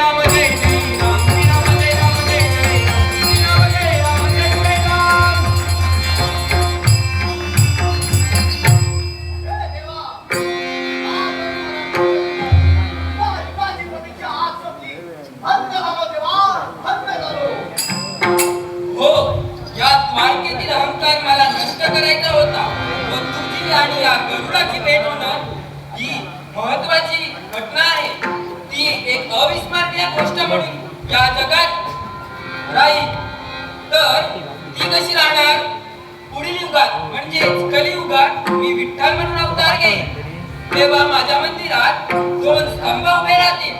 राम जय जय राम श्रीराम जय राम जय जय राम श्रीराम जय राम जय जय राम. हो, या द्वारकेतील अहंकार मला नष्ट करायचा होता व तुझी आणि या गरुडाची भेट होणं ही महत्वाची घटना आहे. ती एक अविस्मरणीय गोष्ट म्हणून या जगात राहील. तर ती कशी राहणार? पुढील युगात म्हणजेच कलियुगात मी विठ्ठल म्हणून अवतार घेईन. तेव्हा माझ्या मंदिरात 2 स्तंभ उभे राहतील.